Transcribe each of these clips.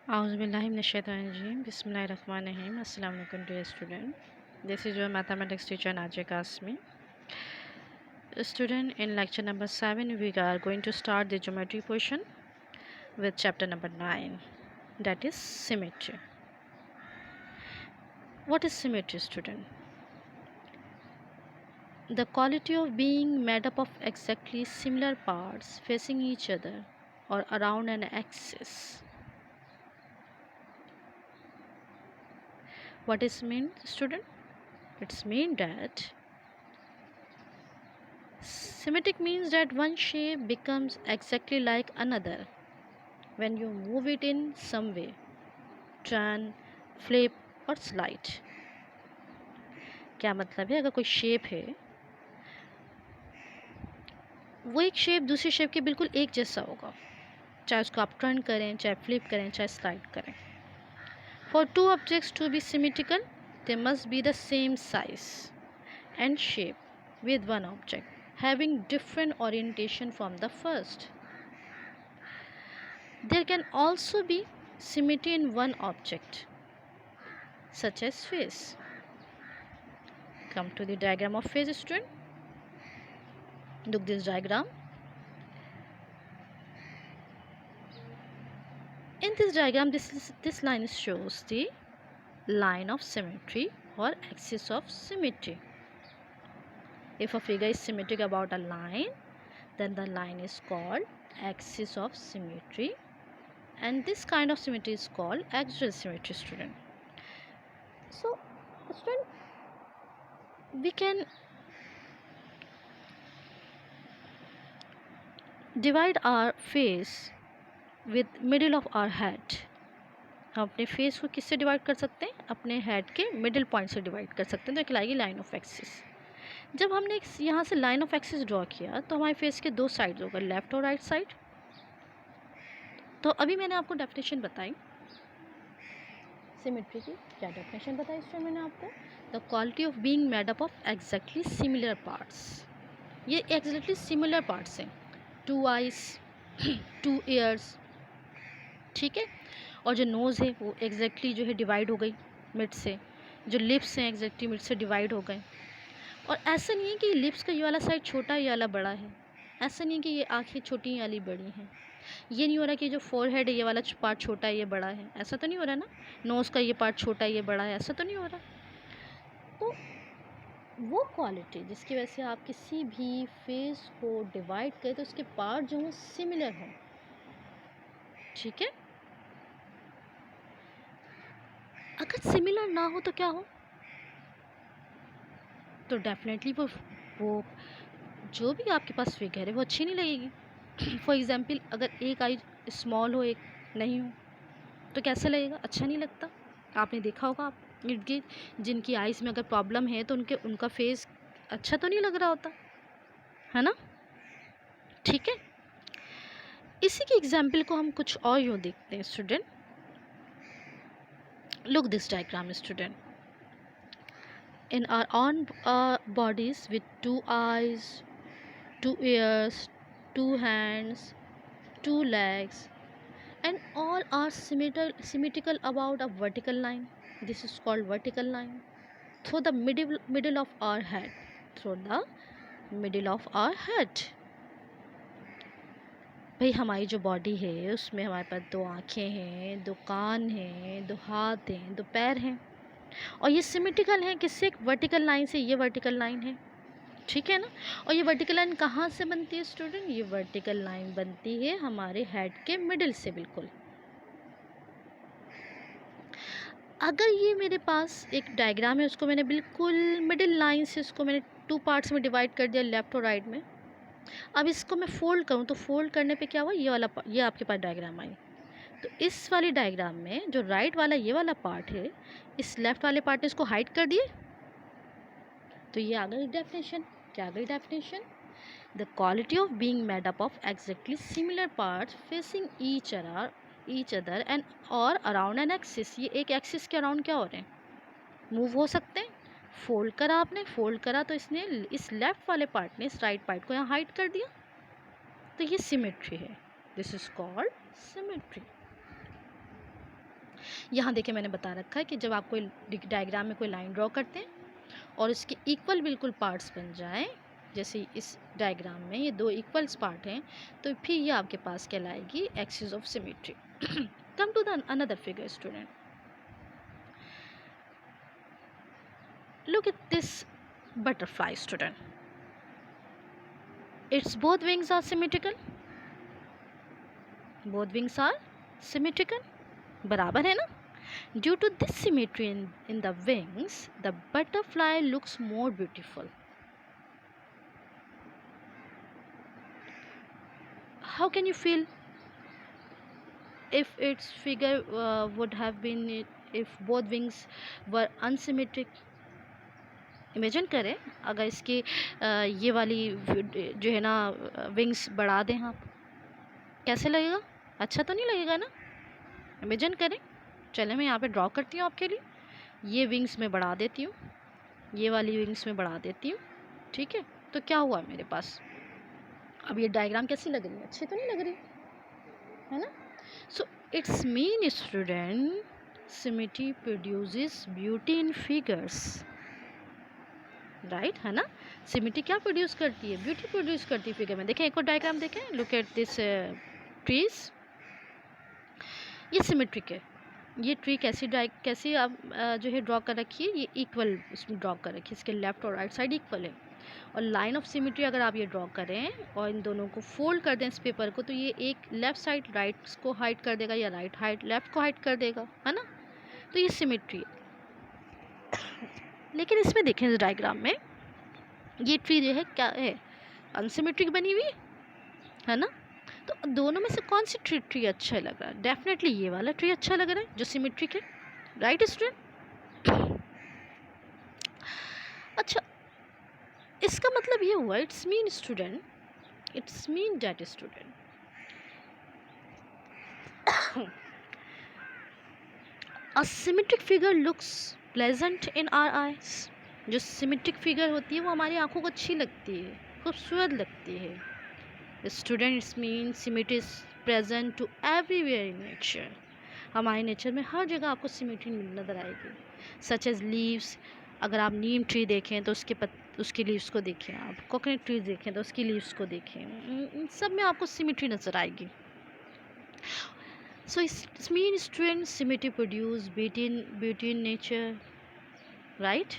Auzubillahiminash-shaytanir-rajim. Bismillahir-rahmanir-rahim. Assalamu alaikum dear student. This is your mathematics teacher Najia Kasmi. Student, in lecture number 7 we are going to start the geometry portion with chapter number 9, that is symmetry. What is symmetry, student? The quality of being made up of exactly similar parts facing each other or around an axis. What is mean, student? It's mean that symmetric means that one shape becomes exactly like another when you move it in some way, turn, flip or slide. क्या मतलब है? अगर कोई shape है, वो एक shape दूसरी shape के बिल्कुल एक जैसा होगा, चाहे उसको आप टर्न करें, चाहे फ्लिप करें, चाहे स्लाइड करें. For two objects to be symmetrical, they must be the same size and shape with one object having different orientation from the first. There can also be symmetry in one object, such as face. Come to the diagram of face, student. Look this diagram. In this diagram, this line shows the line of symmetry or axis of symmetry. If a figure is symmetric about a line, then the line is called axis of symmetry, and this kind of symmetry is called axial symmetry, student. So, student, we can divide our face with middle of our head. हम अपने face को किससे divide कर सकते हैं? अपने head के middle point से डिवाइड कर सकते हैं, तो कहलाएगी लाइन ऑफ एक्सिस. जब हमने यहाँ से लाइन ऑफ एक्सिस ड्रॉ किया तो हमारे फेस के दो साइड्स होगा, लेफ्ट और राइट साइड. तो अभी मैंने आपको डेफिनेशन बताई सिमेट्री की. क्या डेफिनेशन बताई इसमें मैंने आपको? The quality of being made up of exactly similar parts. ये एग्जैक्टली सिमिलर पार्ट्स हैं. टू आइज, टू ईयर्स, ठीक है. और जो नोज़ है वो एग्जैक्टली जो है डिवाइड हो गई मिड से. जो लिप्स हैं एग्जैक्टली मिड से डिवाइड हो गए. और ऐसा नहीं है कि लिप्स का ये वाला साइड छोटा ये वाला बड़ा है. ऐसा नहीं है कि ये आँखें छोटी ये वाली बड़ी हैं. ये नहीं हो रहा कि जो फोरहेड है ये वाला पार्ट छोटा है ये बड़ा है. ऐसा तो नहीं हो रहा ना. नोज़ का ये पार्ट छोटा है ये बड़ा है. ऐसा तो नहीं हो रहा. तो वो क्वालिटी जिसकी वजह से आप किसी भी फेस को डिवाइड करें तो उसके पार्ट जो हो सिमिलर हो. ठीक है. अगर सिमिलर ना हो तो क्या हो? तो डेफिनेटली वो जो भी आपके पास फिगर है वो अच्छी नहीं लगेगी. फॉर एग्जांपल, अगर एक आई स्मॉल हो एक नहीं हो तो कैसा लगेगा? अच्छा नहीं लगता. आपने देखा होगा आप इर्द गिर्द जिनकी आइज़ में अगर प्रॉब्लम है तो उनका फेस अच्छा तो नहीं लग रहा होता है ना. ठीक है. इसी की एग्जाम्पल को हम कुछ और यूँ देखते हैं, student. Look this diagram, student. In our own bodies with two eyes, two ears, two hands, two legs, and all are symmetrical about a vertical line. This is called vertical line. Through the middle of our head. Through the middle of our head. भाई हमारी जो body है उसमें हमारे पास दो आँखें हैं, दो कान हैं, दो हाथ हैं, दो पैर हैं. और ये सिमेट्रिकल है किससे? एक वर्टिकल लाइन से. ये वर्टिकल लाइन है, ठीक है ना. और ये वर्टिकल लाइन कहाँ से बनती है, स्टूडेंट? ये वर्टिकल लाइन बनती है हमारे हेड के मिडिल से. बिल्कुल. अगर ये मेरे पास एक डायग्राम है उसको मैंने बिल्कुल मिडिल लाइन से उसको मैंने टू पार्ट्स में डिवाइड कर दिया, लेफ्ट और राइट में. अब इसको मैं फोल्ड करूँ तो फोल्ड करने पे क्या हुआ? ये वाला ये आपके पास डायग्राम आई. तो इस वाली डायग्राम में जो राइट वाला ये वाला पार्ट है, इस लेफ़्ट वाले पार्ट ने इसको हाइड कर दिए. तो ये आ गई डेफिनेशन. क्या आ गई definition? The quality of being made up of exactly similar parts facing each other and और अराउंड एन एक्सिस. ये एक एक्सिस के अराउंड क्या हो रहे हैं? मूव हो सकते हैं. फोल्ड करा आपने, फोल्ड करा तो इसने इस लेफ़्ट वाले पार्ट ने इस राइट पार्ट को यहाँ हाइड कर दिया. तो ये सिमेट्री है. This is called symmetry. यहाँ देखिए मैंने बता रखा है कि जब आप कोई डायग्राम में कोई लाइन ड्रॉ करते हैं और इसके इक्वल बिल्कुल पार्ट्स बन जाएं, जैसे इस डायग्राम में ये दो इक्वल्स पार्ट हैं, तो फिर ये आपके पास कहलाएगी axis of symmetry. Come to the another figure student, look at this butterfly student, its both wings are symmetrical, both wings are symmetrical, बराबर है ना। Due to this symmetry in the wings, the butterfly looks more beautiful. How can you feel if its figure would have been if both wings were unsymmetric? Imagine करें अगर इसकी ये वाली जो है ना विंग्स बढ़ा दें आप, कैसे लगेगा? अच्छा तो नहीं लगेगा ना। इमेजिन करें, चले मैं यहाँ पे ड्रॉ करती हूँ आपके लिए, ये विंग्स में बढ़ा देती हूँ, ये वाली विंग्स में बढ़ा देती हूँ, ठीक है। तो क्या हुआ मेरे पास? अब ये डायग्राम कैसी लग रही है? अच्छी तो नहीं लग रही है ना। So it's mean student, symmetry produces beauty in figures, right है ना। सिमेट्री क्या प्रोड्यूस करती है? ब्यूटी प्रोड्यूस करती है फिगर में। देखें एक और डायग्राम देखें, लुक एट दिस ट्रीज, ये सिमेट्रिक है। ये ट्री कैसी आप जो है ड्रॉ कर रखी है, ये इक्वल इसमें ड्रॉ कर रखी है, इसके लेफ्ट और राइट साइड इक्वल है। और लाइन ऑफ सिमेट्री अगर आप ये ड्रॉ करें और इन दोनों को फोल्ड कर दें इस पेपर को, तो ये एक लेफ्ट साइड राइट को हाइड कर देगा या राइट हाइड लेफ्ट को हाइड कर देगा, है ना। तो ये सिमेट्री है। लेकिन इसमें देखें इस डायग्राम में ये ट्री जो है क्या है? अनसिमेट्रिक बनी हुई है ना। तो दोनों में से कौन सी ट्री अच्छा लग रहा है? डेफिनेटली ये वाला ट्री अच्छा लग रहा है जो सिमेट्रिक है, राइट स्टूडेंट। अच्छा, इसका मतलब ये हुआ, it's mean student, it's mean that student a symmetric figure looks pleasant in our eyes. जो सिमेट्रिक फिगर होती है वो हमारी आंखों को अच्छी लगती है, खूबसूरत लगती है। Student, it's mean symmetry is present to everywhere in nature. हमारे नेचर में हर जगह आपको सिमेट्री नज़र आएगी। सच एज लीव्स, अगर आप नीम ट्री देखें तो उसके लीव्स को देखें, आप कोकोनट ट्री देखें तो उसकी लीव्स को देखें, इन सब में आपको सिमेट्री नज़र आएगी। So it means students symmetry produce beauty in nature, right?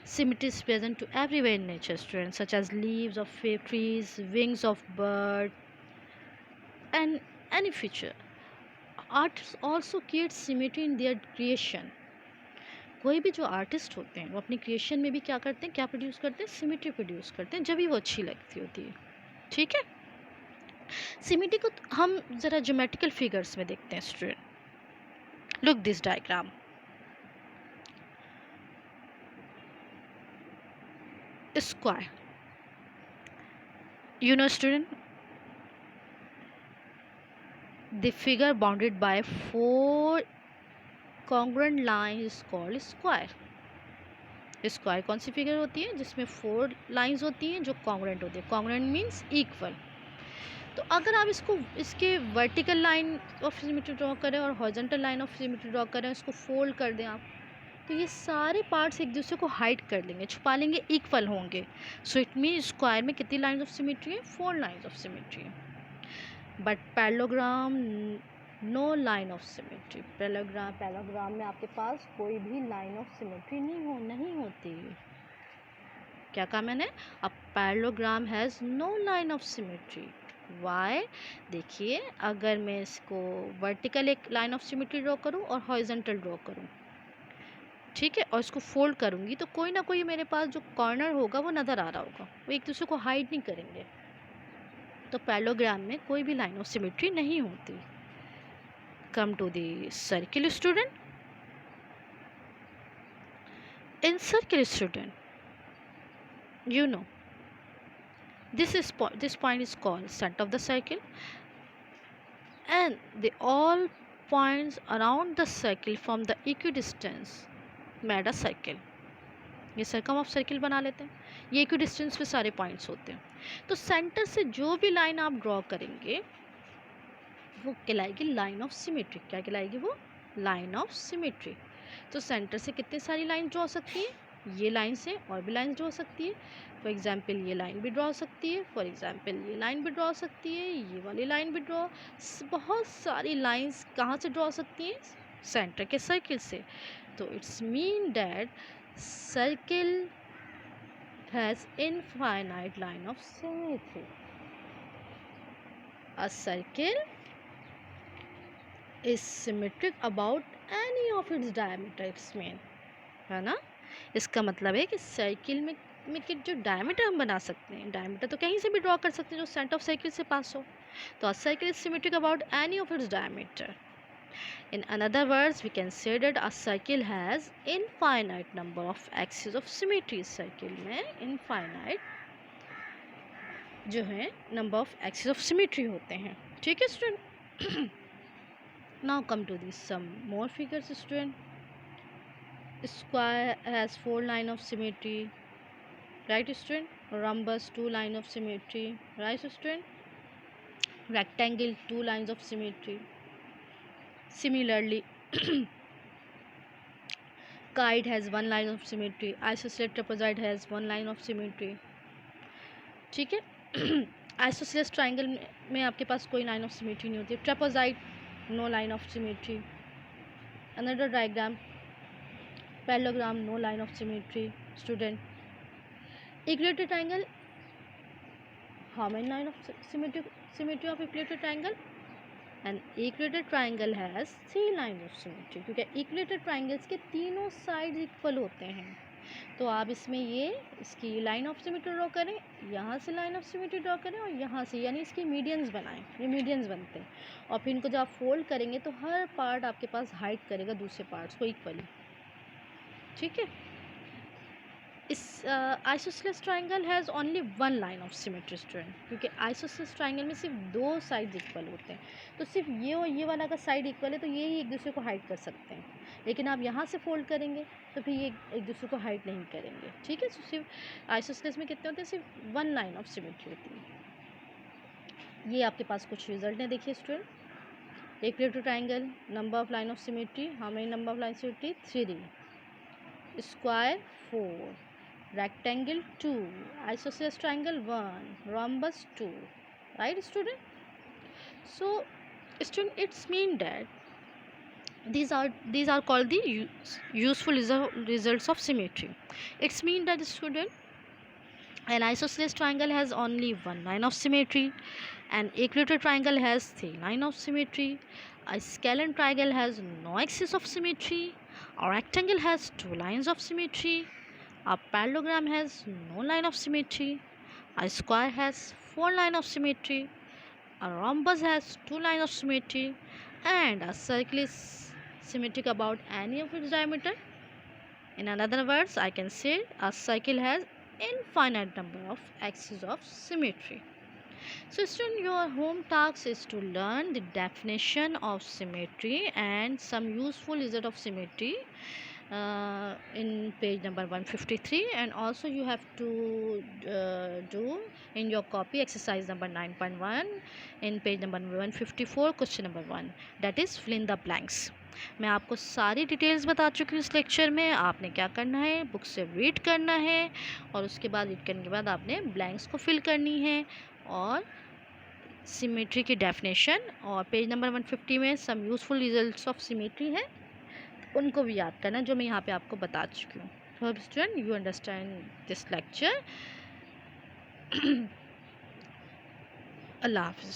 Symmetry is present to everywhere in nature, students, such as leaves of trees, wings of bird, and any feature. Artists also create symmetry in their creation. कोई भी जो artist होते हैं वो अपनी creation में भी क्या करते हैं, क्या प्रोड्यूस करते हैं? सिमेट्री प्रोड्यूस करते हैं, जब भी वो अच्छी लगती होती है, ठीक है। सिमेट्री को हम ज़रा ज्योमेट्रिकल फिगर्स में देखते हैं student. Look this diagram, square, you know student, the figure bounded by 4 congruent lines is called square. Square कौन सी फिगर होती है? जिसमें 4 लाइंस होती हैं जो कॉन्ग्रुएंट होती है। Congruent means equal. तो अगर आप इसके vertical line of symmetry draw करें और horizontal line of symmetry draw करें, इसको फोल्ड कर दें आप, तो ये सारे पार्ट्स एक दूसरे को हाइड कर लेंगे, छुपा लेंगे, इक्वल होंगे। सो इट मीन स्क्वायर में कितनी लाइन्स ऑफ सिमेट्री है? 4 लाइन्स ऑफ सिमेट्री है। But parallelogram no line of symmetry. Parallelogram में आपके पास कोई भी लाइन ऑफ सिमेट्री नहीं होती। क्या कहा मैंने? A parallelogram has no line of symmetry. Why? देखिए, अगर मैं इसको वर्टिकल एक लाइन ऑफ सिमेट्री ड्रॉ करूं और हॉरिजॉन्टल ड्रॉ करूं, ठीक है, और इसको फोल्ड करूंगी, तो कोई ना कोई मेरे पास जो कॉर्नर होगा वो नज़र आ रहा होगा, वो एक दूसरे को हाइड नहीं करेंगे। तो पैरेललोग्राम में कोई भी लाइन ऑफ सिमेट्री नहीं होती। Come to the circle student. In circle student, you know, this point is called center of the circle, and all points around the circle from the equidistance made a circle. ये circum of circle बना लेते हैं, ये equidistance पे सारे points होते हैं। तो सेंटर से जो भी लाइन आप ड्रॉ करेंगे वो कहलाएगी लाइन ऑफ सिमेट्री। क्या कहलाएगी वो? Line of symmetry. तो सेंटर से कितनी सारी लाइन ड्रॉ सकती है, ये लाइन से और भी लाइन ड्रॉ सकती है। फॉर एग्जांपल ये लाइन भी ड्रॉ सकती है, फॉर एग्जांपल ये लाइन भी ड्रॉ सकती है, ये वाली लाइन भी ड्रॉ, बहुत सारी लाइंस कहाँ से ड्रॉ सकती हैं, सेंटर के सर्किल से। तो it's mean that circle has infinite line of symmetry. A circle is symmetric about any of its diameter, its mean, है ना। इसका मतलब है कि सर्किल में कि जो डायमीटर हम बना सकते हैं, डायमीटर तो कहीं से भी ड्रॉ कर सकते हैं जो सेंटर ऑफ सर्किल से पास हो। तो a circle is symmetric about any of its diameter. In another words we can say that a circle has infinite number of axis of symmetry. Circle में इनफाइनाइट जो है number of axis of symmetry होते हैं। ठीक है student. Now come to these some more figures, student. Square has 4 line of symmetry, right student? Rhombus 2 line of symmetry, right student? Rectangle 2 lines of symmetry. Similarly, kite has 1 line of symmetry. Isosceles trapezoid has 1 line of symmetry. ठीक है। Isosceles triangle में आपके पास कोई line of symmetry नहीं होती है। Trapezoid no line of symmetry. Another diagram, parallelogram, no line of symmetry. Student, equilateral triangle, how many line of symmetry of equilateral triangle? An equilateral triangle has 3 lines of symmetry, क्योंकि equilateral triangles के तीनों sides equal होते हैं। तो आप इसमें ये इसकी लाइन ऑफ सिमेट्री ड्रॉ करें, यहाँ से लाइन ऑफ सिमेट्री ड्रॉ करें और यहाँ से, यानी इसके मीडियंस बनाएं। ये मीडियंस बनते हैं और फिर इनको जब आप फोल्ड करेंगे तो हर पार्ट आपके पास हाइड करेगा दूसरे पार्ट्स को इक्वली। ठीक है। इस isosceles triangle has only 1 line of symmetry student, क्योंकि आइसोसेलेस ट्राइंगल में सिर्फ 2 साइड इक्वल होते हैं। तो सिर्फ ये और ये वाला का साइड इक्वल है तो ये ही एक दूसरे को हाइड कर सकते हैं, लेकिन आप यहाँ से फोल्ड करेंगे तो फिर ये एक दूसरे को हाइड नहीं करेंगे। ठीक है। तो सिर्फ आइसोसेलेस में कितने होते हैं, सिर्फ 1 लाइन ऑफ सिमेट्री होती है। ये आपके पास कुछ रिजल्ट हैं, देखिए student. Equilateral triangle, number of line of symmetry, how many number of line symmetry, 3, square 4, rectangle 2, isosceles triangle 1, rhombus 2, right student? So student, it's mean that these are called the useful results of symmetry. It's mean that student, an isosceles triangle has only 1 line of symmetry, an equilateral triangle has 3 line of symmetry, a scalene triangle has no axis of symmetry, a rectangle has 2 lines of symmetry, a parallelogram has no line of symmetry, a square has 4 lines of symmetry, a rhombus has 2 lines of symmetry, and a circle is symmetric about any of its diameter. In other words, I can say a circle has infinite number of axes of symmetry. So student, your home task is to learn the definition of symmetry and some useful result of symmetry in page number 153, and also you have to do in your copy exercise number 9.1 in page number 154 question number 1, that is fill in the blanks. मैं आपको सारी details बता चुकी हूँ इस lecture में। आपने क्या करना है, बुक से रीड करना है और उसके बाद रीड करने के बाद आपने ब्लैंक्स को फिल करनी है और सिमेट्री की डेफिनेशन, और पेज नंबर 150 में सम यूज़फुल रिजल्ट्स ऑफ सिमेट्री है, उनको भी याद करना जो मैं यहाँ पे आपको बता चुकी हूँ। Hope student you understand this lecture. Allah हाफ़िज़।